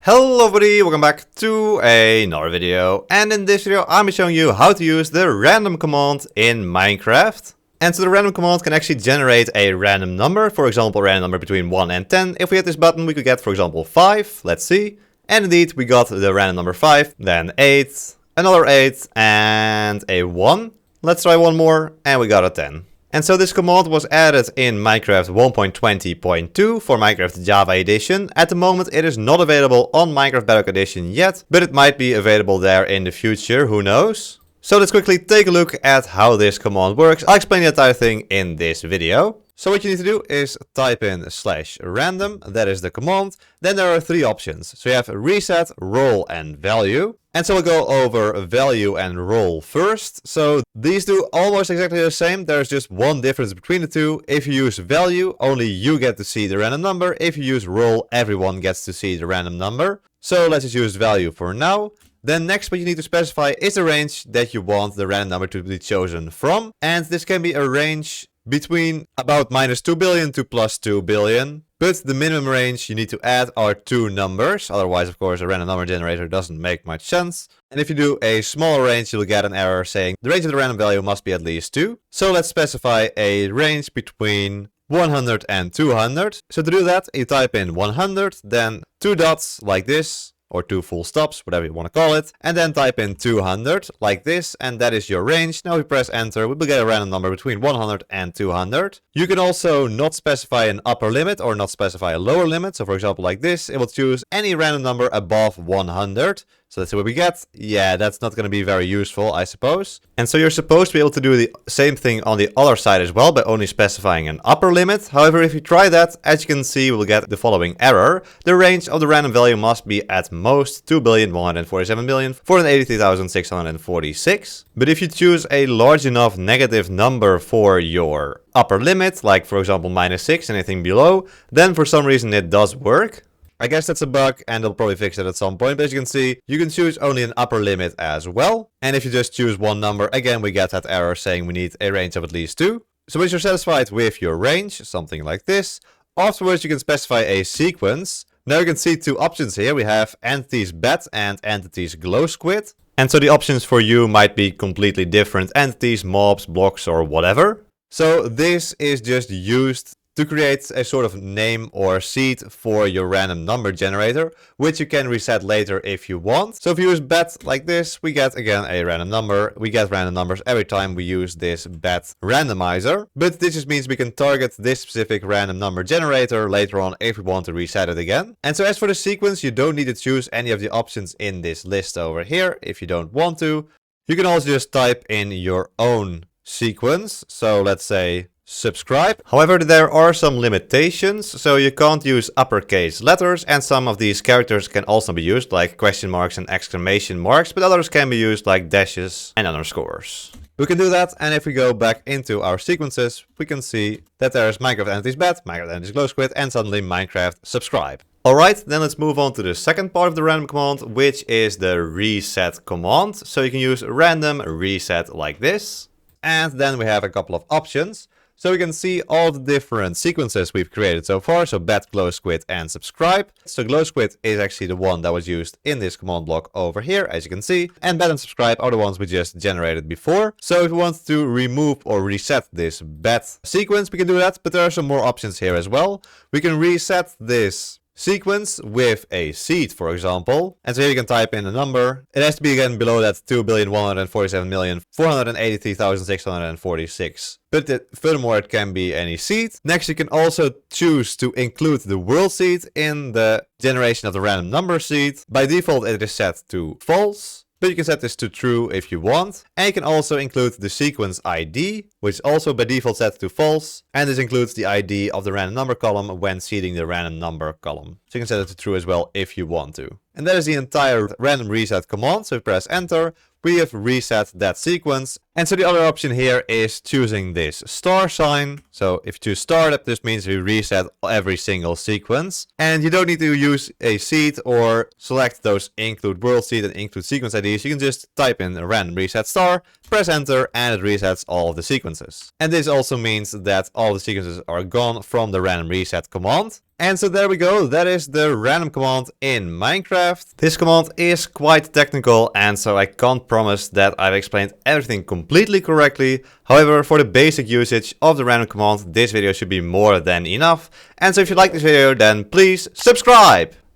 Hello everybody, welcome back to another video, and in this video I'm showing you how to use the random command in Minecraft. And so the random command can actually generate a random number, for example a random number between 1 and 10. If we hit this button we could get, for example, 5, let's see. And indeed we got the random number 5, then 8, another 8 and a 1. Let's try one more and we got a 10. And so this command was added in Minecraft 1.20.2 for Minecraft Java Edition. At the moment it is not available on Minecraft Bedrock Edition yet, but it might be available there in the future, who knows. So let's quickly take a look at how this command works. I'll explain the entire thing in this video. So what you need to do is type in /random, that is the command. Then there are three options. So you have reset, roll and value. And so we'll go over value and roll first. So these do almost exactly the same. There's just one difference between the two. If you use value, only you get to see the random number. If you use roll, everyone gets to see the random number. So let's just use value for now. Then next what you need to specify is the range that you want the random number to be chosen from. And this can be a range between about -2 billion to +2 billion. But the minimum range you need to add are two numbers. Otherwise, of course, a random number generator doesn't make much sense. And if you do a smaller range, you'll get an error saying the range of the random value must be at least 2. So let's specify a range between 100 and 200. So to do that, you type in 100, then 2 dots like this, or 2 full stops, whatever you want to call it, and then type in 200 like this, and that is your range. Now we press enter, we will get a random number between 100 and 200. You can also not specify an upper limit or not specify a lower limit. So for example like this, it will choose any random number above 100. So let's see what we get. Yeah, that's not going to be very useful, I suppose. And so you're supposed to be able to do the same thing on the other side as well by only specifying an upper limit. However, if you try that, as you can see, we'll get the following error. The range of the random value must be at most 2,147,483,646. But if you choose a large enough negative number for your upper limit, like for example -6, anything below, then for some reason it does work. I guess that's a bug and they'll probably fix it at some point, but as you can see, you can choose only an upper limit as well. And if you just choose one number, again we get that error saying we need a range of at least 2. So once you're satisfied with your range, something like this, afterwards you can specify a sequence. Now you can see two options here. We have entities bat and entities glow squid. And so the options for you might be completely different entities, mobs, blocks or whatever. So this is just used to create a sort of name or seed for your random number generator, which you can reset later if you want. So if you use bat like this, we get again a random number. We get random numbers every time we use this bat randomizer. But this just means we can target this specific random number generator later on if we want to reset it again. And so as for the sequence, you don't need to choose any of the options in this list over here if you don't want to. You can also just type in your own sequence. So let's say subscribe. However, there are some limitations, so you can't use uppercase letters, and some of these characters can also be used, like question marks and exclamation marks, but others can be used like dashes and underscores. We can do that, and if we go back into our sequences, we can see that there's Minecraft entities bat, Minecraft entities glow squid, and suddenly Minecraft subscribe. Alright, then let's move on to the second part of the random command, which is the reset command. So you can use random reset like this, and then we have a couple of options. So we can see all the different sequences we've created so far. So bat, glow squid and subscribe. So glow squid is actually the one that was used in this command block over here, as you can see. And bat and subscribe are the ones we just generated before. So if we want to remove or reset this bat sequence, we can do that. But there are some more options here as well. We can reset this sequence with a seed, for example. And so here you can type in a number. It has to be again below that 2,147,483,646. But furthermore, it can be any seed. Next, you can also choose to include the world seed in the generation of the random number seed. By default, it is set to false. But you can set this to true if you want. And you can also include the sequence ID, which is also by default set to false. And this includes the ID of the random number column when seeding the random number column. So you can set it to true as well if you want to. And that is the entire random reset command. So we press enter. We have reset that sequence. And so the other option here is choosing this star sign. So if you choose star, that just means we reset every single sequence. And you don't need to use a seed or select those include world seed and include sequence IDs. You can just type in a random reset star, press enter, and it resets all of the sequences. And this also means that all the sequences are gone from the random reset command. And so there we go, that is the random command in Minecraft. This command is quite technical, and so I can't promise that I've explained everything completely correctly. However, for the basic usage of the random command, this video should be more than enough. And so if you like this video, then please subscribe!